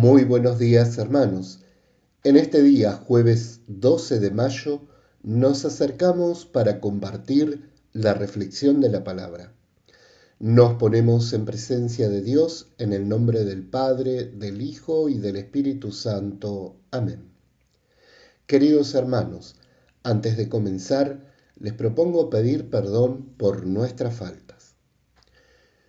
Muy buenos días, hermanos. En este día, jueves 12 de mayo, nos acercamos para compartir la reflexión de la palabra. Nos ponemos en presencia de Dios en el nombre del Padre, del Hijo y del Espíritu Santo. Amén. Queridos hermanos, antes de comenzar, les propongo pedir perdón por nuestras faltas.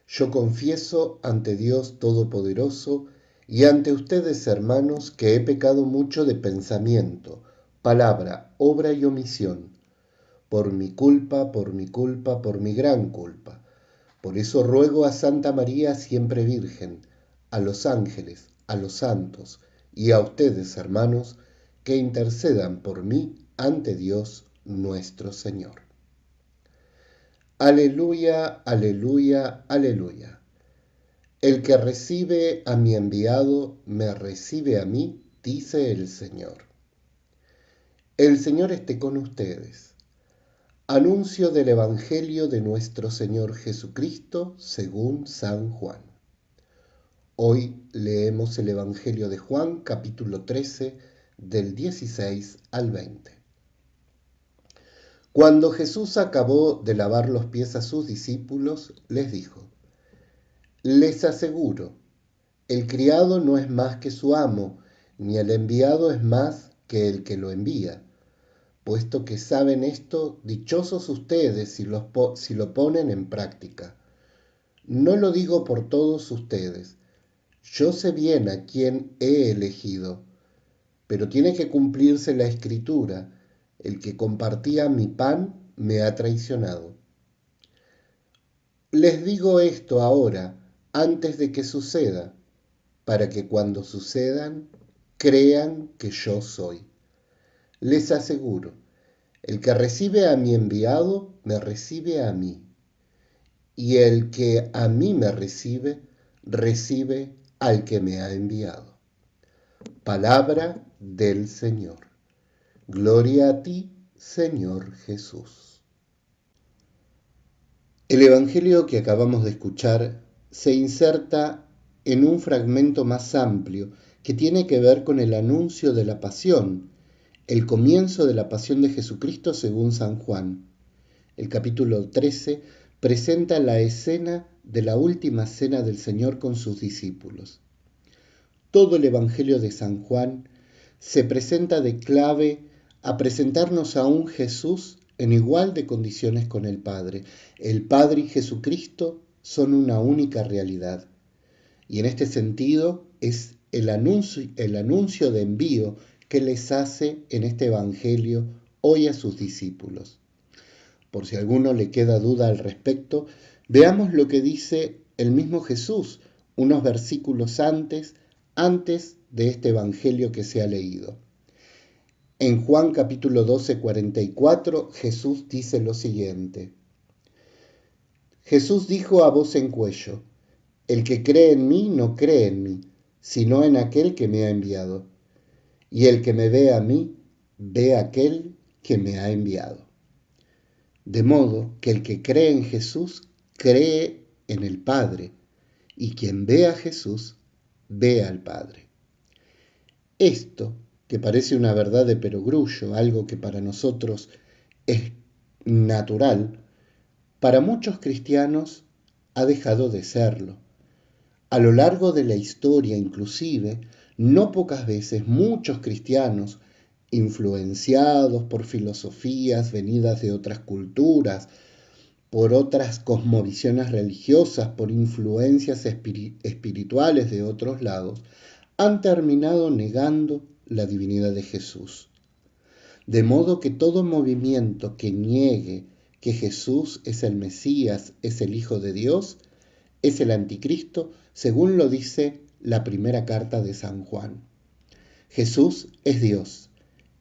Yo confieso ante Dios Todopoderoso y ante ustedes, hermanos, que he pecado mucho de pensamiento, palabra, obra y omisión, por mi culpa, por mi gran culpa. Por eso ruego a Santa María siempre Virgen, a los ángeles, a los santos y a ustedes, hermanos, que intercedan por mí ante Dios nuestro Señor. Aleluya, aleluya, aleluya. El que recibe a mi enviado, me recibe a mí, dice el Señor. El Señor esté con ustedes. Anuncio del Evangelio de nuestro Señor Jesucristo según San Juan. Hoy leemos el Evangelio de Juan, capítulo 13, del 16 al 20. Cuando Jesús acabó de lavar los pies a sus discípulos, les dijo: Les aseguro, el criado no es más que su amo, ni el enviado es más que el que lo envía. Puesto que saben esto, dichosos ustedes si lo ponen en práctica. No lo digo por todos ustedes. Yo sé bien a quién he elegido, pero tiene que cumplirse la escritura. El que compartía mi pan me ha traicionado. Les digo esto ahora, antes de que suceda, para que cuando sucedan, crean que yo soy. Les aseguro, el que recibe a mi enviado, me recibe a mí. Y el que a mí me recibe, recibe al que me ha enviado. Palabra del Señor. Gloria a ti, Señor Jesús. El Evangelio que acabamos de escuchar se inserta en un fragmento más amplio que tiene que ver con el anuncio de la pasión, el comienzo de la pasión de Jesucristo según San Juan. El capítulo 13 presenta la escena de la última cena del Señor con sus discípulos. Todo el Evangelio de San Juan se presenta de clave a presentarnos a un Jesús en igual de condiciones con el Padre. El Padre y Jesucristo son una única realidad. Y en este sentido es el anuncio de envío que les hace en este Evangelio hoy a sus discípulos. Por si a alguno le queda duda al respecto, veamos lo que dice el mismo Jesús unos versículos antes de este Evangelio que se ha leído. En Juan capítulo 12, 44, Jesús dice lo siguiente. Jesús dijo a voz en cuello: El que cree en mí no cree en mí, sino en aquel que me ha enviado. Y el que me ve a mí, ve a aquel que me ha enviado. De modo que el que cree en Jesús, cree en el Padre, y quien ve a Jesús, ve al Padre. Esto, que parece una verdad de perogrullo, algo que para nosotros es natural, para muchos cristianos ha dejado de serlo. A lo largo de la historia, inclusive, no pocas veces muchos cristianos, influenciados por filosofías venidas de otras culturas, por otras cosmovisiones religiosas, por influencias espirituales de otros lados, han terminado negando la divinidad de Jesús. De modo que todo movimiento que niegue que Jesús es el Mesías, es el Hijo de Dios, es el anticristo, según lo dice la primera carta de San Juan. Jesús es Dios,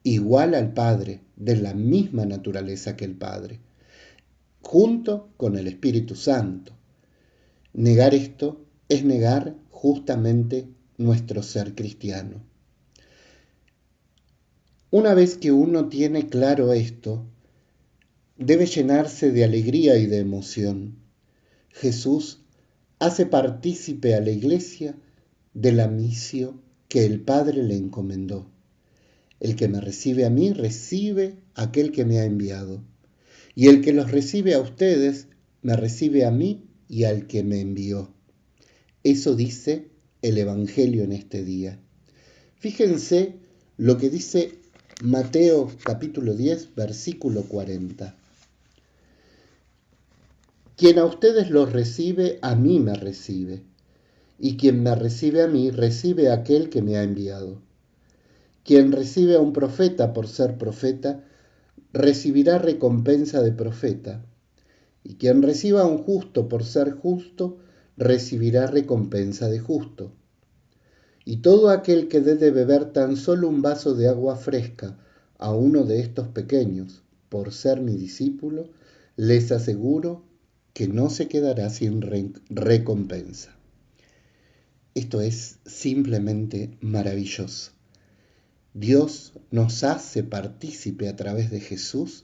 igual al Padre, de la misma naturaleza que el Padre, junto con el Espíritu Santo. Negar esto es negar justamente nuestro ser cristiano. Una vez que uno tiene claro esto, debe llenarse de alegría y de emoción. Jesús hace partícipe a la Iglesia de la misión que el Padre le encomendó. El que me recibe a mí, recibe a aquel que me ha enviado. Y el que los recibe a ustedes, me recibe a mí y al que me envió. Eso dice el Evangelio en este día. Fíjense lo que dice Mateo capítulo 10, versículo 40. Quien a ustedes los recibe, a mí me recibe. Y quien me recibe a mí, recibe a aquel que me ha enviado. Quien recibe a un profeta por ser profeta, recibirá recompensa de profeta. Y quien reciba a un justo por ser justo, recibirá recompensa de justo. Y todo aquel que dé de beber tan solo un vaso de agua fresca a uno de estos pequeños, por ser mi discípulo, les aseguro que no se quedará sin recompensa. Esto es simplemente maravilloso. Dios nos hace partícipe a través de Jesús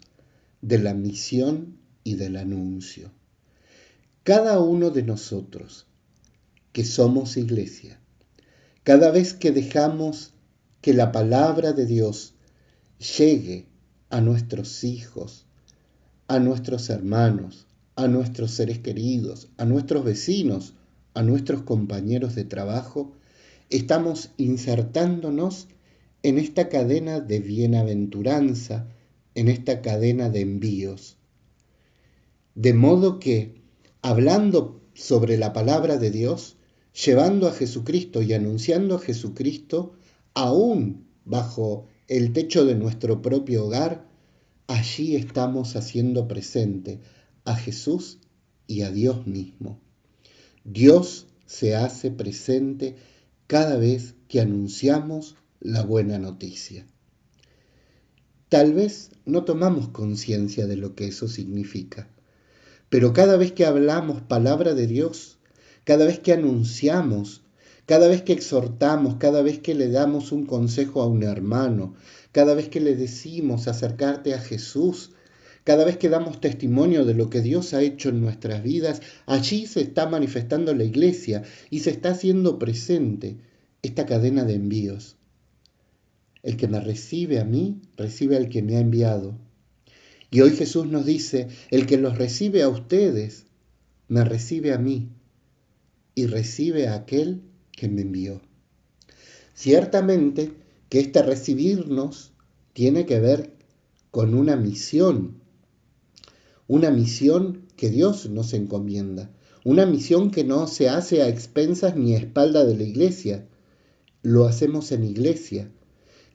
de la misión y del anuncio. Cada uno de nosotros que somos iglesia, cada vez que dejamos que la palabra de Dios llegue a nuestros hijos, a nuestros hermanos, a nuestros seres queridos, a nuestros vecinos, a nuestros compañeros de trabajo, estamos insertándonos en esta cadena de bienaventuranza, en esta cadena de envíos. De modo que, hablando sobre la palabra de Dios, llevando a Jesucristo y anunciando a Jesucristo, aún bajo el techo de nuestro propio hogar, allí estamos haciendo presente a Jesús y a Dios mismo. Dios se hace presente cada vez que anunciamos la buena noticia. Tal vez no tomamos conciencia de lo que eso significa, pero cada vez que hablamos palabra de Dios, cada vez que anunciamos, cada vez que exhortamos, cada vez que le damos un consejo a un hermano, cada vez que le decimos acercarte a Jesús, cada vez que damos testimonio de lo que Dios ha hecho en nuestras vidas, allí se está manifestando la iglesia y se está haciendo presente esta cadena de envíos. El que me recibe a mí, recibe al que me ha enviado. Y hoy Jesús nos dice, el que los recibe a ustedes, me recibe a mí y recibe a aquel que me envió. Ciertamente que este recibirnos tiene que ver con una misión que Dios nos encomienda, una misión que no se hace a expensas ni a espalda de la iglesia, lo hacemos en iglesia.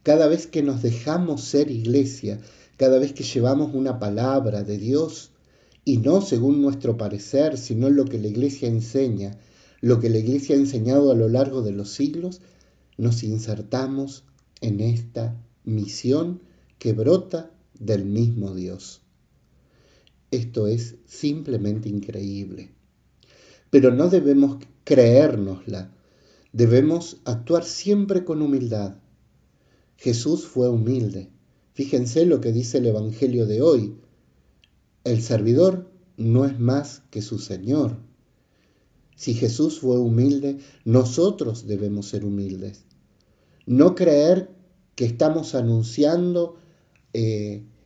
Cada vez que nos dejamos ser iglesia, cada vez que llevamos una palabra de Dios, y no según nuestro parecer, sino lo que la iglesia enseña, lo que la iglesia ha enseñado a lo largo de los siglos, nos insertamos en esta misión que brota del mismo Dios. Esto es simplemente increíble. Pero no debemos creérnosla, debemos actuar siempre con humildad. Jesús fue humilde. Fíjense lo que dice el Evangelio de hoy. El servidor no es más que su Señor. Si Jesús fue humilde, nosotros debemos ser humildes. No creer que estamos anunciando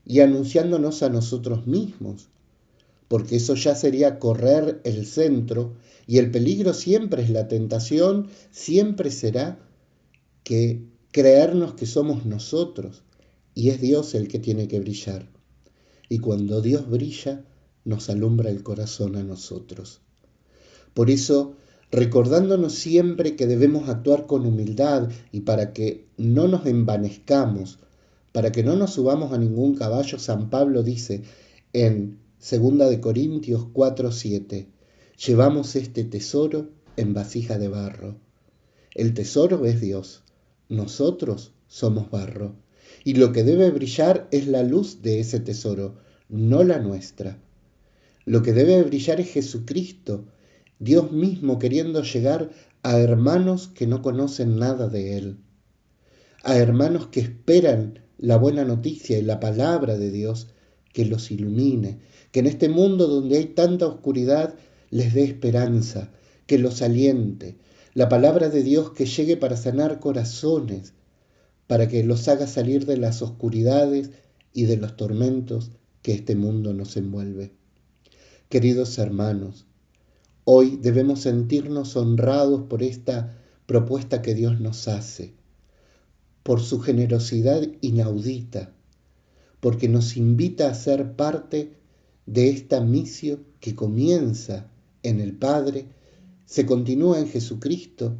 y anunciándonos a nosotros mismos, porque eso ya sería correr el centro y el peligro siempre es la tentación, siempre será que creernos que somos nosotros y es Dios el que tiene que brillar. Y cuando Dios brilla, nos alumbra el corazón a nosotros. Por eso, recordándonos siempre que debemos actuar con humildad y para que no nos envanezcamos, para que no nos subamos a ningún caballo, San Pablo dice en 2 Corintios 4:7, llevamos este tesoro en vasija de barro. El tesoro es Dios, nosotros somos barro, y lo que debe brillar es la luz de ese tesoro, no la nuestra. Lo que debe brillar es Jesucristo, Dios mismo queriendo llegar a hermanos que no conocen nada de Él, a hermanos que esperan la buena noticia y la palabra de Dios que los ilumine, que en este mundo donde hay tanta oscuridad les dé esperanza, que los aliente. La palabra de Dios que llegue para sanar corazones, para que los haga salir de las oscuridades y de los tormentos que este mundo nos envuelve. Queridos hermanos, hoy debemos sentirnos honrados por esta propuesta que Dios nos hace, por su generosidad inaudita, porque nos invita a ser parte de esta misión que comienza en el Padre, se continúa en Jesucristo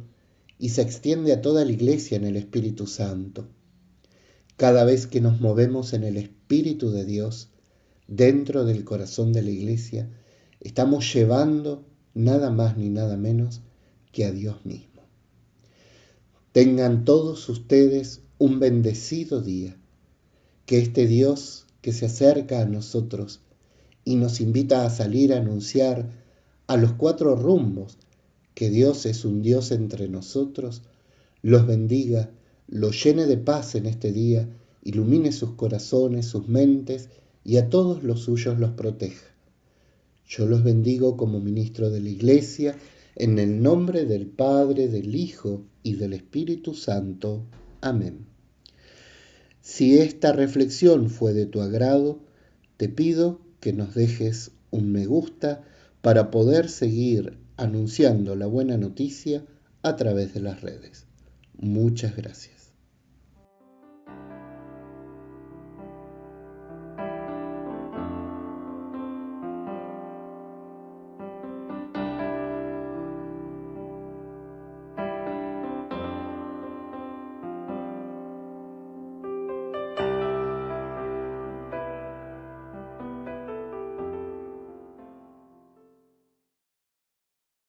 y se extiende a toda la Iglesia en el Espíritu Santo. Cada vez que nos movemos en el Espíritu de Dios, dentro del corazón de la Iglesia, estamos llevando nada más ni nada menos que a Dios mismo. Tengan todos ustedes un bendecido día. Que este Dios que se acerca a nosotros y nos invita a salir a anunciar a los cuatro rumbos que Dios es un Dios entre nosotros, los bendiga, los llene de paz en este día, ilumine sus corazones, sus mentes y a todos los suyos los proteja. Yo los bendigo como ministro de la Iglesia, en el nombre del Padre, del Hijo y del Espíritu Santo. Amén. Si esta reflexión fue de tu agrado, te pido que nos dejes un me gusta para poder seguir anunciando la buena noticia a través de las redes. Muchas gracias.